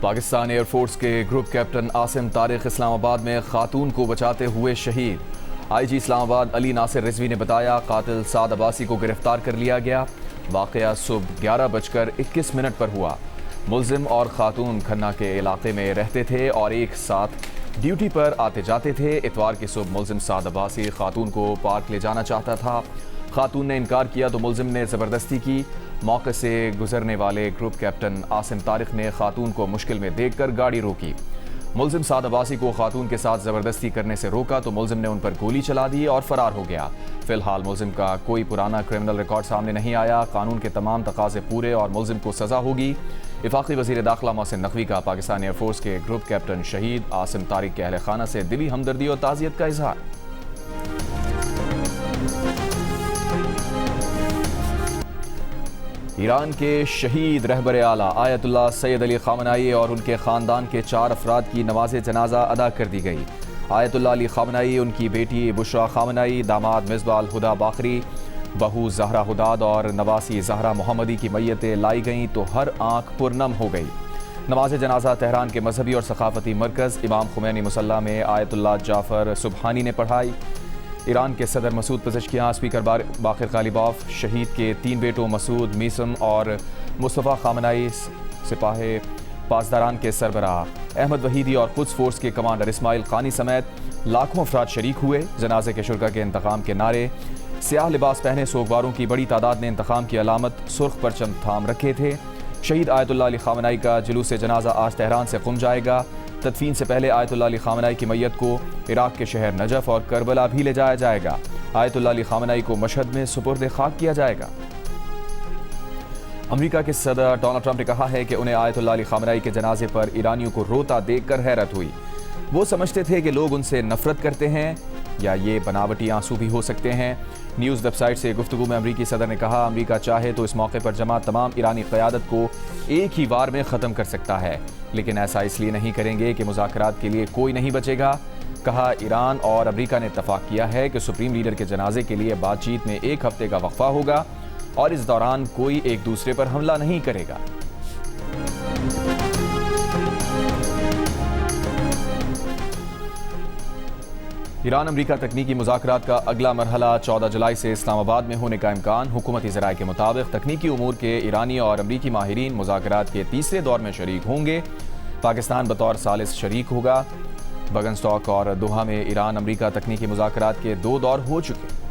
Pakistan air force के group captain Asim Tariq Islamabad में खातून को बचाते हुए शहीद। आईजी इस्लामाबाद अली नासिर रिजवी ने बताया, कातिल साद अब्बासी को गिरफ्तार कर लिया गया। वाक़या सुबह 11:21 पर हुआ। मुल्जिम और खातून खन्ना के इलाके में रहते थे और एक साथ ड्यूटी पर आते जाते थे। इतवार की सुबह मुल्जिम साद अब्बासी खातून को पार्क ले जाना चाहता था। खातून ने इनकार किया तो मुल्जिम ने ज़बरदस्ती की। मौके से गुजरने वाले ग्रुप कैप्टन आसिम तारिक ने खातून को मुश्किल में देखकर गाड़ी रोकी। मुल्जिम साद अब्बासी को खातून के साथ ज़बरदस्ती करने से रोका तो मुल्जिम ने उन पर गोली चला दी और फरार हो गया। फिलहाल मुल्जिम का कोई पुराना क्रिमिनल रिकॉर्ड सामने नहीं आया। कानून के तमाम तकाजे पूरे और मुल्जिम को सज़ा होगी। वफाकी वज़ीर दाखिला मोहसिन नकवी का पाकिस्तान एयरफोर्स के ग्रुप कैप्टन शहीद आसिम तारिक के अहल खाना से दिली हमदर्दी और ताज़ियत का इजहार। ईरान के शहीद रहबर आला आयतुल्लाह सैयद अली खामनाई और उनके ख़ानदान के 4 अफराद की नमाज जनाजा अदा कर दी गई। आयतुल्लाह अली खामनाई, उनकी बेटी बुशरा खामनाई, दामाद मिसबाह अल हुदा बाखरी, बहू जहरा हुदाद और नवासी जहरा मोहम्मदी की मैयतें लाई गईं तो हर आंख पुरनम हो गई। नमाज जनाजा तेहरान के मजहबी और सकाफती मरकज़ इमाम खुमैनी मुसल्ला में आयतुल्लाह जाफ़र सुबहानी ने पढ़ाई। ईरान के सदर मसूद पज़ेश्कियान, स्पीकर बाक़िर गालिबाफ, शहीद के 3 बेटों मसूद, मीसम और मुस्तफ़ा खामनाई, सिपाही पासदारान के सरबराह अहमद वहीदी और कुद्स फोर्स के कमांडर इस्माइल खानी समेत लाखों अफराद शरीक हुए। जनाजे के शुरका के इंतकाम के नारे, स्याह लिबास पहने सोगवारों की बड़ी तादाद ने इंतकाम की अलामत सुर्ख परचम थाम रखे थे। शहीद आयतुल्लाह अली खामनाई का जुलूस जनाजा आज तेहरान से क़ुम जाएगा। तदफीन से पहले आयतुल्लाह अली खामनाई की मैयत को इराक के शहर नजफ और करबला भी ले जाया जाएगा। आयतुल्लाह अली खामनाई को मशहद में सुपुर्द खाक किया जाएगा। अमेरिका के सदर डोनाल्ड ट्रंप ने कहा है कि उन्हें आयतुल्लाह अली खामनाई के जनाजे पर ईरानियों को रोता देखकर हैरत हुई। वो समझते थे कि लोग उनसे नफरत करते हैं या ये बनावटी आंसू भी हो सकते हैं। न्यूज़ वेबसाइट से गुफ्तगू में अमरीकी सदर ने कहा, अमरीका चाहे तो इस मौके पर जमा तमाम ईरानी क़यादत को एक ही वार में ख़त्म कर सकता है, लेकिन ऐसा इसलिए नहीं करेंगे कि मुज़ाकरात के लिए कोई नहीं बचेगा। कहा, ईरान और अमरीका ने इत्तफाक किया है कि सुप्रीम लीडर के जनाजे के लिए बातचीत में 1 हफ्ते का वक्फा होगा और इस दौरान कोई एक दूसरे पर हमला नहीं करेगा। ईरान अमरीका तकनीकी मुज़ाकरात का अगला मरहला 14 जुलाई से इस्लामाबाद में होने का इम्कान। हुकूमती ज़राए के मुताबिक तकनीकी उमूर के ईरानी और अमरीकी माहिरीन मुज़ाकरात के तीसरे दौर में शरीक होंगे। पाकिस्तान बतौर सालिस शरीक होगा। बगनस्टॉक और दोहा में ईरान अमरीका तकनीकी मुज़ाकरात के 2 दौर हो चुके।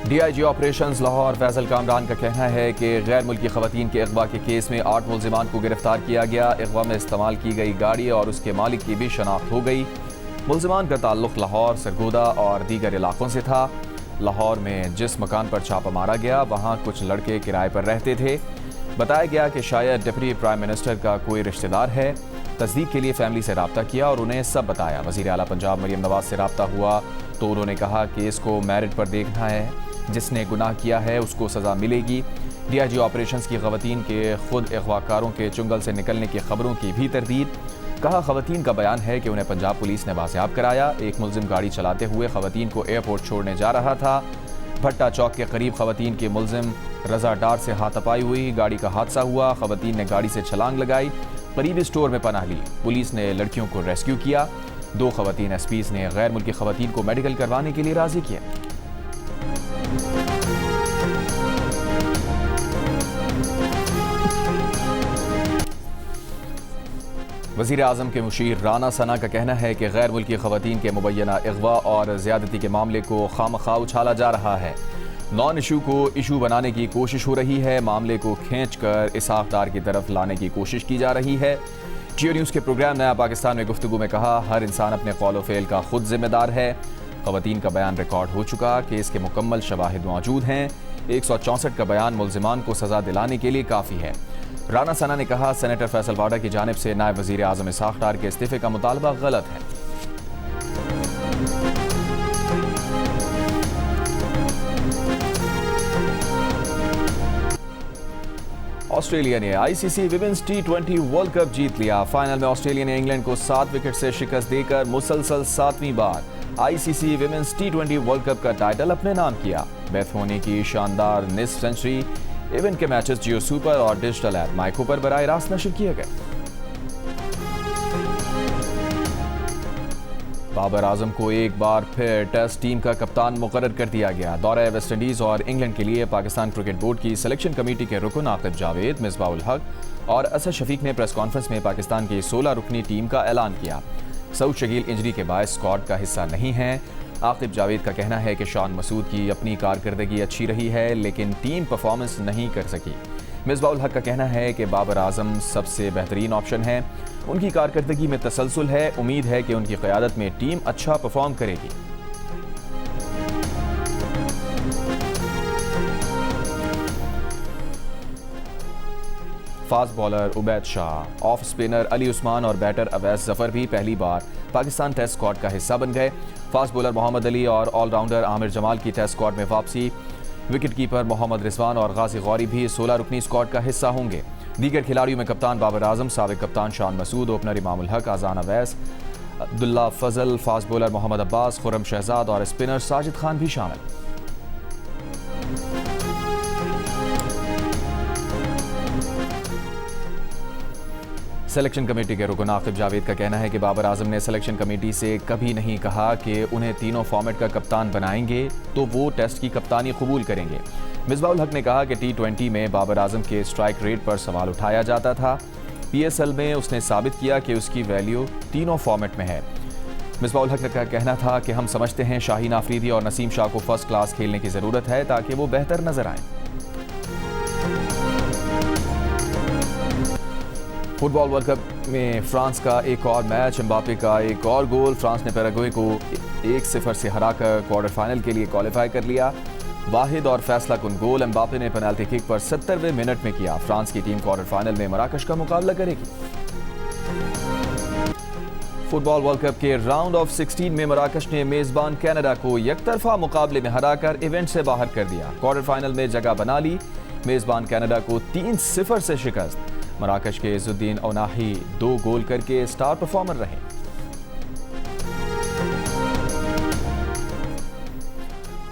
DIG ऑपरेशंस लाहौर फैसल कामरान का कहना है कि गैर मुल्की खवातीन के अगवा के केस में 8 मुल्जिमान को गिरफ्तार किया गया। अगवा में इस्तेमाल की गई गाड़ी और उसके मालिक की भी शनाख्त हो गई। मुल्जिमान का ताल्लुक लाहौर, सरगोदा और दीगर इलाकों से था। लाहौर में जिस मकान पर छापा मारा गया वहाँ कुछ लड़के किराए पर रहते थे। बताया गया कि शायद डिप्टी प्राइम मिनिस्टर का कोई रिश्तेदार है। तस्दीक के लिए फैमिली से रब्ता किया और उन्हें सब बताया। वज़ीर आला पंजाब मरियम नवाज से रब्ता हुआ तो उन्होंने कहा कि इसको मेरिट पर देखना है, जिसने गुनाह किया है उसको सज़ा मिलेगी। DIG ऑपरेशंस की खवातीन के खुद अगवाकारों के चुंगल से निकलने की खबरों की भी तरदीद। कहा, खवातीन का बयान है कि उन्हें पंजाब पुलिस ने बाज़ियाब कराया। एक मुल्जिम गाड़ी चलाते हुए खवातीन को एयरपोर्ट छोड़ने जा रहा था। भट्टा चौक के करीब खवातीन के मुल्जिम रजा डार से हाथापाई हुई। गाड़ी का हादसा हुआ। खवातीन ने गाड़ी से छलांग लगाई, करीबी स्टोर में पनाह ली। पुलिस ने लड़कियों को रेस्क्यू किया। 2 खवातीन SPs ने गैर मुल्की खवातीन को मेडिकल करवाने के लिए राजी किया। वज़ीर आज़म के मुशीर राना सना का कहना है कि गैर मुल्की खवातीन के मुबैना अगवा और ज़्यादती के मामले को खामखा उछाला जा रहा है। नॉन इशू को इशू बनाने की कोशिश हो रही है। मामले को खींच कर इसहाक़दार की तरफ लाने की कोशिश की जा रही है। जियो न्यूज़ के प्रोग्राम नया पाकिस्तान में गुफ्तगू में कहा, हर इंसान अपने कौल व फ़ेल का खुद जिम्मेदार है। खवातीन का बयान रिकॉर्ड हो चुका, केस के मुकम्मल शवाहिद मौजूद हैं। 164 का बयान मुल्जिमान को सज़ा दिलाने के लिए काफ़ी है। राना सना ने कहा, सेनेटर फैसल वाडा की जानिब से नायब वज़ीर आज़म इसहाक़ डार के इस्तीफ़े का मुतालबा गलत है। ऑस्ट्रेलिया ने ICC women's T20 world cup जीत लिया। फाइनल में ऑस्ट्रेलिया ने इंग्लैंड को 7 विकेट से शिकस्त देकर मुसलसल 7वीं बार ICC women's T20 world cup का टाइटल अपने नाम किया। बेथ होने की शानदार निस्फ सेंचुरी इवेंट के मैचेस जियो सुपर और डिजिटल ऐप माइको पर बराह रास्त नशर किए गए। बाबर आजम को एक बार फिर टेस्ट टीम का कप्तान मुकर्रर कर दिया गया। दौरा वेस्ट इंडीज और इंग्लैंड के लिए पाकिस्तान क्रिकेट बोर्ड की सिलेक्शन कमेटी के रुकन आकिब जावेद, मिसबाहुल हक और असद शफीक ने प्रेस कॉन्फ्रेंस में पाकिस्तान की 16 रुकनी टीम का ऐलान किया। सऊद शकील इंजरी के बायस स्क्वाड का हिस्सा नहीं है। आकिब जावेद का कहना है कि शान मसूद की अपनी कारकर्दगी अच्छी रही है लेकिन टीम परफॉर्मेंस नहीं कर सकी। मिसबाहुल हक का कहना है कि बाबर आजम सबसे बेहतरीन ऑप्शन है, उनकी कारकर्दगी में तसलसल है, उम्मीद है कि उनकी क़यादत में टीम अच्छा परफॉर्म करेगी। Fast bowler Ubaid Shah, off spinner Ali Usman और बैटर अवैस जफर भी पहली बार पाकिस्तान टेस्ट स्क्वाड का हिस्सा बन गए। फास्ट बॉलर मोहम्मद अली और ऑलराउंडर आमिर जमाल की टेस्ट स्क्वाड में वापसी। विकेट कीपर मोहम्मद रिजवान और गाजी गौरी भी 16 रुकनी स्क्वाड का हिस्सा होंगे। दीगर खिलाड़ियों में कप्तान बाबर आजम, साबिक कप्तान शान मसूद, ओपनर इमामुल हक, आजान अवैस, अब्दुल्ला फजल, फास्ट बॉलर मोहम्मद अब्बास, खुरम शहजाद और स्पिनर साजिद खान भी शामिल। सिलेक्शन कमेटी के रुकन आकिब जावेद का कहना है कि बाबर आजम ने सिलेक्शन कमेटी से कभी नहीं कहा कि उन्हें तीनों फॉर्मेट का कप्तान बनाएंगे तो वो टेस्ट की कप्तानी कबूल करेंगे। मिसबाहुल हक ने कहा कि T20 में बाबर आजम के स्ट्राइक रेट पर सवाल उठाया जाता था। PSL में उसने साबित किया कि उसकी वैल्यू तीनों फॉर्मेट में है। मिसबाहुल हक का कहना था कि हम समझते हैं शाहीन आफरीदी और नसीम शाह को फर्स्ट क्लास खेलने की ज़रूरत है ताकि वो बेहतर नजर आएं। फुटबॉल वर्ल्ड कप में फ्रांस का एक और मैच, एम्बापे का एक और गोल। फ्रांस ने पैराग्वे को 1-0 से हराकर क्वार्टर फाइनल के लिए क्वालिफाई कर लिया। वाहिद और फैसला कुन गोल एम्बापे ने पेनल्टी किक पर 70वें मिनट में किया। फ्रांस की टीम क्वार्टर फाइनल में मराकश का मुकाबला करेगी। फुटबॉल वर्ल्ड कप के राउंड ऑफ 16 में मराकश ने मेजबान कनाडा को एकतरफा मुकाबले में हराकर इवेंट से बाहर कर दिया। क्वार्टर फाइनल में जगह बना ली। मेजबान कनाडा को 3-0 से शिकस्त। मराकश के इजुद्दीन ओनाही 2 गोल करके स्टार परफॉर्मर रहे।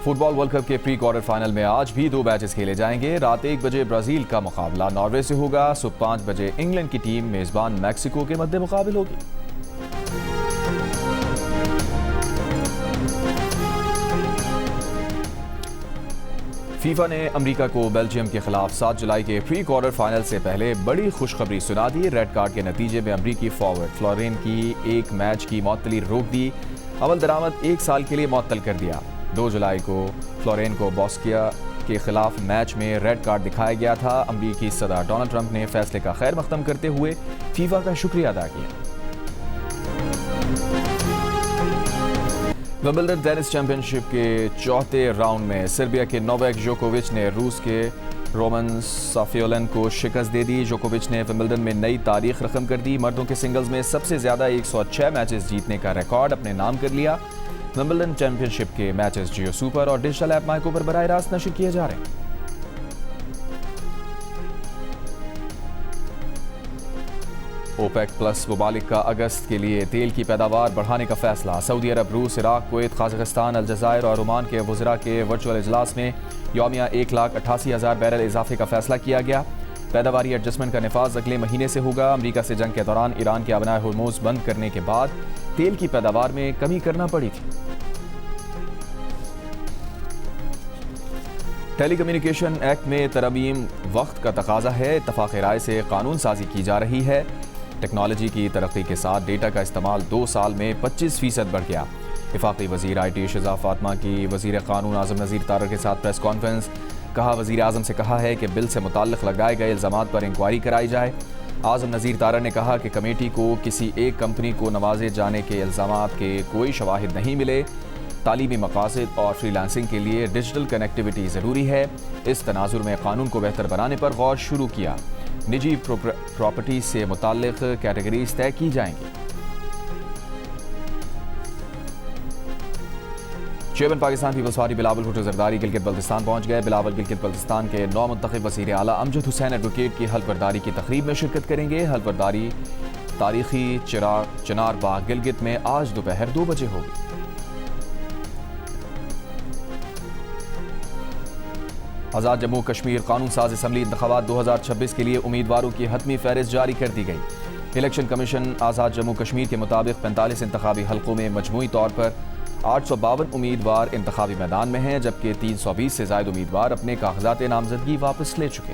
फुटबॉल वर्ल्ड कप के प्री क्वार्टर फाइनल में आज भी 2 मैचेस खेले जाएंगे। रात 1 बजे ब्राजील का मुकाबला नॉर्वे से होगा। सुबह 5 बजे इंग्लैंड की टीम मेजबान मैक्सिको के मद्दे मुकाबिल होगी। फीफा ने अमेरिका को बेल्जियम के खिलाफ 7 जुलाई के प्री क्वार्टर फाइनल से पहले बड़ी खुशखबरी सुना दी। रेड कार्ड के नतीजे में अमेरिकी फॉरवर्ड फ्लोरेन की एक मैच की मअतली रोक दी। अमल दरामद 1 साल के लिए मअतल कर दिया। 2 जुलाई को फ्लोरेन को बॉस्किया के खिलाफ मैच में रेड कार्ड दिखाया गया था। अमेरिकी सदर डोनाल्ड ट्रंप ने फैसले का खैर मकदम करते हुए फीफा का शुक्रिया अदा किया। विंबलडन टेनिस चैंपियनशिप के चौथे राउंड में सर्बिया के नोवाक जोकोविच ने रूस के रोमन साफियोलन को शिकस्त दे दी। जोकोविच ने विंबलडन में नई तारीख रकम कर दी। मर्दों के सिंगल्स में सबसे ज्यादा 106 मैचेस जीतने का रिकॉर्ड अपने नाम कर लिया। विंबलडन चैंपियनशिप के मैचेस जियो सुपर और डिजिटल ऐप माइको पर बराह रास्त नशर किए जा रहे हैं। ओपेक प्लस ममालिक का अगस्त के लिए तेल की पैदावार बढ़ाने का फैसला। सऊदी अरब, रूस, इराक, कुवैत, काज़ाकिस्तान, अलजज़ायर और ओमान के वज़रा के वर्चुअल इजलास में यौमिया 1,88,000 बैरल इजाफे का फैसला किया गया। पैदावारी एडजस्टमेंट का नफाज अगले महीने से होगा। अमरीका से जंग के दौरान ईरान के अबनाए हुर्मुज़ बंद करने के बाद तेल की पैदावार में कमी करना पड़ी थी। टेलीकम्युनिकेशन एक्ट में तरमीम वक्त का तकाजा है। इत्तफाक़ राय से कानून साजी की जा रही है। टेक्नोलॉजी की तरक्की के साथ डेटा का इस्तेमाल 2 साल में 25% बढ़ गया। वफाकी वज़ीर IT शज़ा फातिमा की वज़ीर क़ानून आज़म नज़ीर तारर के साथ प्रेस कॉन्फ्रेंस। कहा, वज़ीर आज़म से कहा है कि बिल से मुताल्लिक़ लगाए गए इल्ज़ामात पर इंक्वायरी कराई जाए। आज़म नज़ीर तारर ने कहा कि कमेटी को किसी एक कंपनी को नवाजे जाने के इल्ज़ामात के कोई शवाहिद नहीं मिले। तालीमी मकासद और फ्रीलांसिंग के लिए डिजिटल कनेक्टिविटी ज़रूरी है। इस तनाजुर में कानून को बेहतर बनाने पर गौर शुरू किया। निजी प्रॉपर्टी से मुताल्लिक़ कैटेगरीज तय की जाएंगी। Chairman Pakistan Peoples Party Bilawal Bhutto Zardari Gilgit Baltistan पहुंच गए। बिलावल गिलगित बल्तिस्तान के नौ मुंतखब वज़ीर आला अमजद हुसैन एडवोकेट की हल्फबरदारी की तकरीब में शिरकत करेंगे। हल्फबरदारी तारीखी चिनार बाग गिलगित में आज दोपहर 2 बजे होगी। आज़ाद जम्मू कश्मीर कानून साज असम्बली इंतखाबात 2026 के लिए उम्मीदवारों की हतमी फहरिस्त जारी कर दी गई। इलेक्शन कमीशन आज़ाद जम्मू कश्मीर के मुताबिक 45 इंतखाबी हल्कों में मजमूई तौर पर 852 उम्मीदवार इंतखाबी मैदान में हैं, जबकि 320 से ज़ायद उम्मीदवार अपने कागजात नामजदगी वापस ले चुके।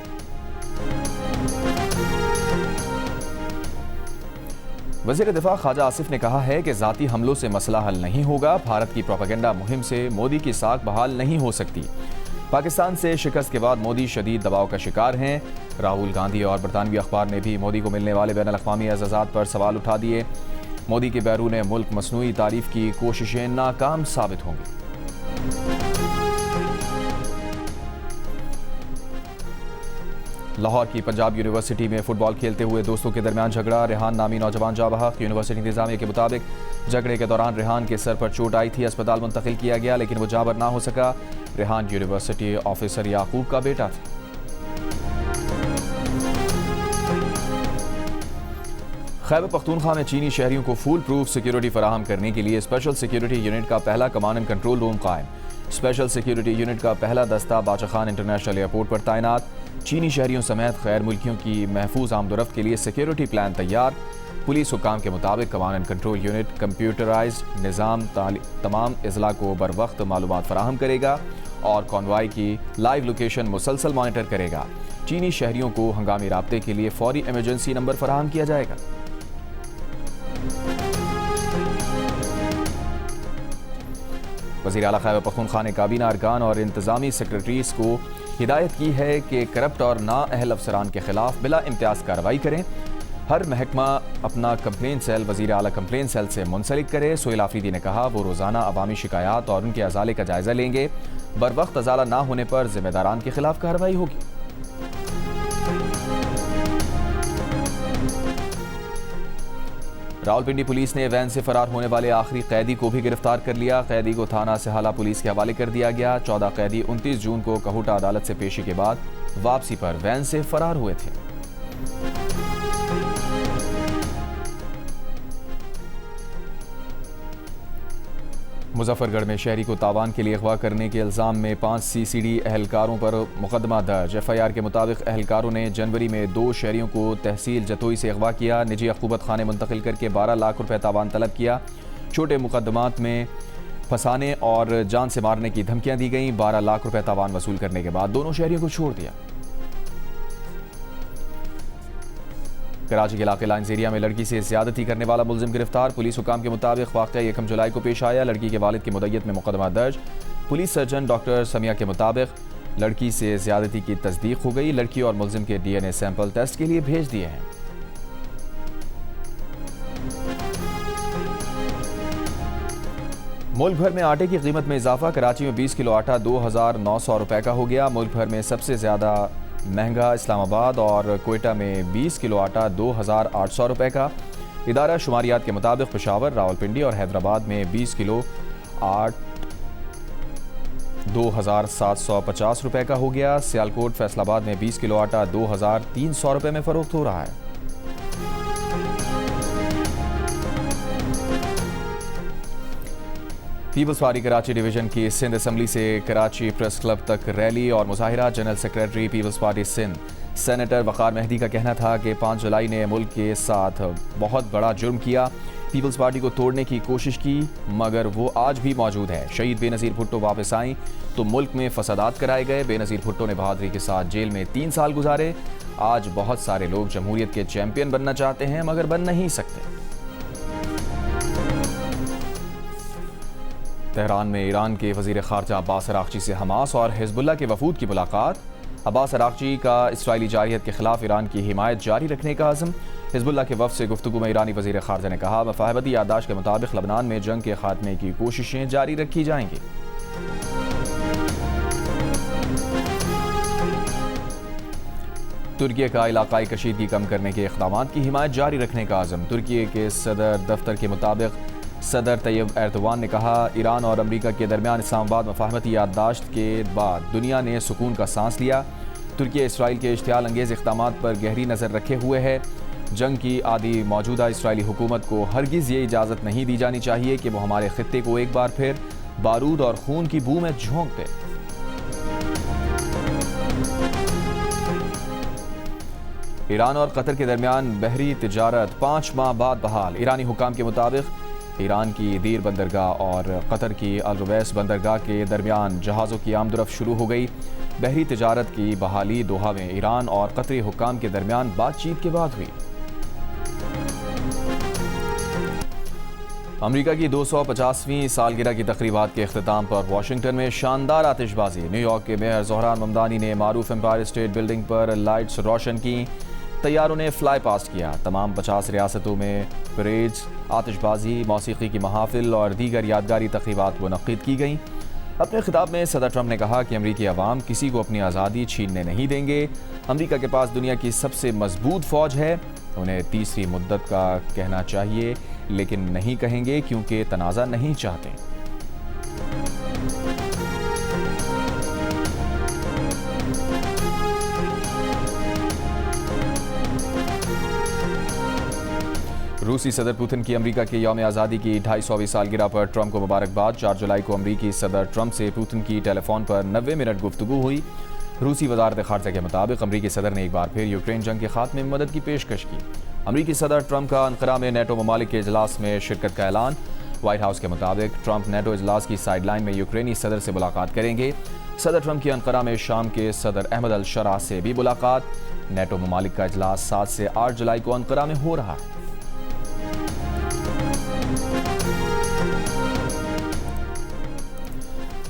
वज़ीर दिफा ख्वाजा आसिफ ने कहा है कि ज़ाती हमलों से मसला हल नहीं होगा। भारत की प्रोपेगेंडा मुहिम से मोदी की साख बहाल नहीं हो सकती। पाकिस्तान से शिकस्त के बाद मोदी शदीद दबाव का शिकार हैं। राहुल गांधी और बरतानवी अखबार ने भी मोदी को मिलने वाले बैन अल-अक़वामी एज़ाज़ात पर सवाल उठा दिए। मोदी की बैरून मुल्क मसनूई तारीफ की कोशिशें नाकाम साबित होंगी। लाहौर की पंजाब यूनिवर्सिटी में फुटबॉल खेलते हुए दोस्तों के दरमियान झगड़ा। रेहान नामी नौजवान जा बहक। यूनिवर्सिटी इंतजामिया के मुताबिक झगड़े के दौरान रेहान के सर पर चोट आई थी। अस्पताल मुंतकिल किया गया, लेकिन वो जाबर ना हो सका। रेहान यूनिवर्सिटी ऑफिसर याकूब का बेटा था। खैबर पख्तूनख्वा में चीनी शहरियों को फूल प्रूफ सिक्योरिटी फराहम करने के लिए स्पेशल सिक्योरिटी यूनिट का पहला कमांड एंड कंट्रोल रूम कायम। स्पेशल सिक्योरिटी यूनिट का पहला दस्ता बादशाह खान इंटरनेशनल एयरपोर्ट पर तैनात। चीनी शहरियों समेत गैर मुल्कियों की महफूज आमदोरफ्त के लिए सिक्योरिटी प्लान तैयार। पुलिस हुक्काम के मुताबिक command and control unit computerised निज़ाम तमाम अजला को बर वक्त मालूमात फराहम करेगा और कॉन्वॉय की लाइव लोकेशन मुसलसल मॉनिटर करेगा। चीनी शहरियों को हंगामी राब्ते के लिए फौरी इमरजेंसी नंबर फराहम किया जाएगा। वज़ीर आला खैबर पख्तूनख्वा ने काबीना अरकान और इंतजामी सेक्रेटरीज को हिदायत की है कि करप्ट और नाअहल अफसरान के खिलाफ बिला इम्तियाज कार्रवाई करें। हर महकमा अपना कंप्लेन सेल वज़ीर आला कंप्लेन सेल से मुंसलिक करे। सोहेल आफरीदी ने कहा वो रोज़ाना अवामी शिकायत और उनके अजाले का जायजा लेंगे। बर वक्त अजाला ना होने पर जिम्मेदारान के खिलाफ कार्रवाई होगी। रावलपिंडी पुलिस ने वैन से फरार होने वाले आखिरी कैदी को भी गिरफ्तार कर लिया। कैदी को थाना सिहाला पुलिस के हवाले कर दिया गया। 14 कैदी 29 जून को कहूटा अदालत से पेशी के बाद वापसी पर वैन से फरार हुए थे। मुजफ्फरगढ़ में शहरी को तावान के लिए अगवा करने के इल्ज़ाम में 5 CCD एहलकारों पर मुकदमा दर्ज। FIR के मुताबिक एहलकारों ने जनवरी में 2 शहरियों को तहसील जतोई से अगवा किया, निजी अक़ूबत खाने मुंतकिल करके 12 लाख रुपए तावान तलब किया। छोटे मुकदमात में फंसाने और जान से मारने की धमकियां दी गईं। 12 लाख रुपए तावान वसूल करने के बाद दोनों शहरियों को छोड़ दिया। कराची के इलाके लाइन्स एरिया में लड़की से ज्यादती करने वाला मुलजिम गिरफ्तार। पुलिस हुकाम के मुताबिक वाक़या 1 जुलाई को पेश आया। लड़की के वालिद की मुद्दत में मुकदमा दर्ज। पुलिस सर्जन डॉक्टर समिया के मुताबिक लड़की से ज्यादती की तस्दीक हो गई। लड़की और मुलजिम के DNA सैंपल टेस्ट के लिए भेज दिए हैं। मुल्क भर में आटे की कीमत में इजाफा। कराची में 20 किलो आटा 2,900 रुपए का हो गया। मुल्क भर में सबसे ज्यादा महंगा इस्लामाबाद और कोयटा में 20 किलो आटा 2,800 रुपए का। इदारा शुमारियात के मुताबिक पेशावर, रावलपिंडी और हैदराबाद में 20 किलो आट 2,750 रुपए का हो गया। सियालकोट फैसलाबाद में 20 किलो आटा 2,300 रुपए में फरोख्त हो रहा है। पीपल्स पार्टी कराची डिवीजन की सिंध असम्बली से कराची प्रेस क्लब तक रैली और मुजाहिरा। General secretary peoples party Sindh senator Waqar Mehdi का कहना था कि 5 जुलाई ने मुल्क के साथ बहुत बड़ा जुर्म किया। पीपल्स पार्टी को तोड़ने की कोशिश की, मगर वो आज भी मौजूद है। शहीद बेनज़ीर भुट्टो वापस आईं तो मुल्क में फसादात कराए गए। बेनज़ीर भुट्टो ने बहादुरी के साथ जेल में 3 साल गुजारे। आज बहुत सारे लोग जमहूरियत के चैंपियन बनना चाहते हैं, मगर बन नहीं सकते। तेहरान में ईरान के वज़ीर ख़ारजा अब्बास अराग़ची से हमास और हिज़्बुल्लाह के वफ़ूद की मुलाकात। अब्बास अराग़ची का इसराइली जारहियत के खिलाफ ईरान की हिमायत जारी रखने का अज़्म। हिज़्बुल्लाह के वफ़द से गुफ्तगू में ईरानी वज़ीर ख़ारजा ने कहा, मफ़ाहमती याददाश्त के मुताबिक लबनान में जंग के खात्मे की कोशिशें जारी रखी जाएंगी। तुर्की का इलाकाई कशीदगी कम करने के इक़दामात की हिमायत जारी रखने का अज़्म। तुर्की के सदर दफ्तर के मुताबिक सदर तैयब एर्दोगान ने कहा, ईरान और अमरीका के दरमियान इस्लामाबाद मफाहमती याददाश्त के बाद दुनिया ने सुकून का सांस लिया। तुर्की इसराइल के इश्तियाल अंगेज़ इक़दामात पर गहरी नज़र रखे हुए है। जंग की आदि मौजूदा इसराइली हुकूमत को हरगिज़ ये इजाज़त नहीं दी जानी चाहिए कि वो हमारे खित्ते को एक बार फिर बारूद और खून की बू में झोंक दे। ईरान और कतर के दरमियान बहरी तिजारत 5 माह बाद बहाल। ईरानी हुकाम के मुताबिक ईरान की दीर बंदरगाह और कतर की अल रुवैस बंदरगाह के दरमियान जहाज़ों की आमदरफ शुरू हो गई। बहरी तिजारत की बहाली दोहा में ईरान और कतरी हुकाम के दरमियान बातचीत के बाद हुई। अमेरिका की 250वीं सालगिरह की तकरीबात के अख्तिताम पर वाशिंगटन में शानदार आतिशबाजी। न्यूयॉर्क के मेयर ज़ोहरान ममदानी ने मारूफ एम्पायर स्टेट बिल्डिंग पर लाइट्स रोशन की। तैयारों ने फ्लाई पास्ट किया। तमाम 50 रियासतों में परेड्स, आतिशबाजी, मौसीकी की महाफिल और दीगर यादगारी तकरीबात मुनक्किद की गईं। अपने खिताब में सदर ट्रंप ने कहा कि अमरीकी अवाम किसी को अपनी आज़ादी छीनने नहीं देंगे। अमरीका के पास दुनिया की सबसे मजबूत फ़ौज है। उन्हें तीसरी मुद्दत का कहना चाहिए, लेकिन नहीं कहेंगे क्योंकि तनाज़ा नहीं चाहते। रूसी सदर पुतिन की अमेरिका के यौम आज़ादी की 250वीं सालगिरह पर ट्रंप को मुबारकबाद। 4 जुलाई को अमेरिकी सदर ट्रंप से पुतिन की टेलीफोन पर 90 मिनट गुफ्तगू हुई। रूसी वजारत खारजा के मुताबिक अमेरिकी सदर ने एक बार फिर यूक्रेन जंग के खात्मे में मदद की पेशकश की। अमेरिकी सदर ट्रंप का अंकारा में नेटो ममालिक के इजलास में शिरकत का ऐलान। व्हाइट हाउस के मुताबिक ट्रंप नेटो इजलास की साइडलाइन में यूक्रेनी सदर से मुलाकात करेंगे। सदर ट्रंप की अंकारा में शाम के सदर अहमद अल शरा से भी मुलाकात। नेटो ममालिक का इजलास 7 से 8 जुलाई को अंकारा में हो रहा है।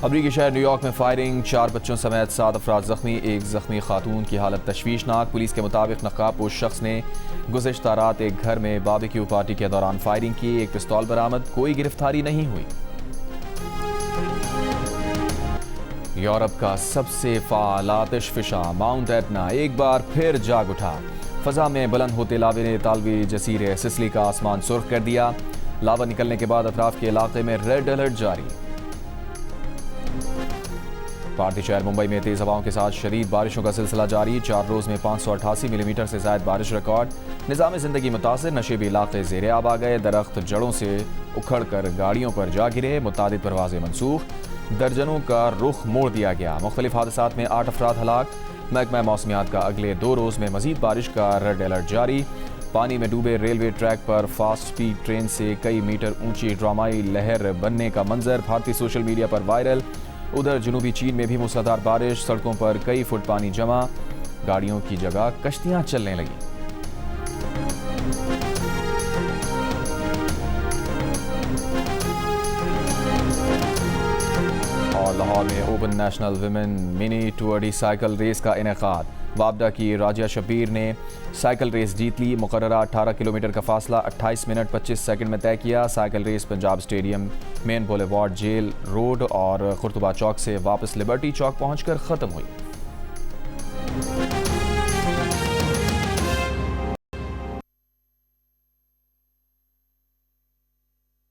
अमरीकी शहर न्यूयॉर्क में फायरिंग, 4 बच्चों समेत 7 अफराद जख्मी। एक जख्मी खातून की हालत तशवीशनाक। पुलिस के मुताबिक नकाबपोश शख्स ने गुज़िश्ता रात एक घर में बारबेक्यू पार्टी के दौरान फायरिंग की। एक पिस्तौल बरामद। कोई गिरफ्तारी नहीं हुई। यूरोप का सबसे फाल आतिश फिशा माउंट एटना एक बार फिर जाग उठा। फजा में बुलंद होते लावे ने इतालवी जजीरे सिसिली का आसमान सुर्ख कर दिया। लावा निकलने के बाद अतराफ के इलाके में रेड अलर्ट जारी। भारतीय शहर मुंबई में तेज हवाओं के साथ शदीद बारिशों का सिलसिला जारी। 4 रोज में 588 मिलीमीटर से ज्यादा बारिश रिकॉर्ड। निज़ाम जिंदगी मुतासिर, नशेबी इलाके ज़ेरे आब आ गए। दरख्त जड़ों से उखड़ कर गाड़ियों पर जा गिरे। मुतादिद परवाजें मनसूख। दर्जनों का रुख मोड़ दिया गया। मुख्तलिफ हादसात में 8 अफराद हलाक। महकमा मौसमियात का अगले 2 रोज में मजीद बारिश का रेड अलर्ट जारी। पानी में डूबे रेलवे ट्रैक पर फास्ट स्पीड ट्रेन से कई मीटर ऊंची ड्रामाई लहर बनने का मंजर भारतीय सोशल मीडिया पर वायरल। उधर जनूबी चीन में भी मूसलाधार बारिश। सड़कों पर कई फुट पानी जमा। गाड़ियों की जगह कश्तियां चलने लगी। और लाहौर में open national women mini tour cycle race का इनेकाद। वाबडा की राजिया शब्बीर ने साइकिल रेस जीत ली। मुकर्ररा 18 किलोमीटर का फासला 28 मिनट 25 सेकंड में तय किया। Cycle race Punjab stadium, main boulevard, jail road और खुर्तबा चौक से वापस लिबर्टी चौक पहुंचकर ख़त्म हुई।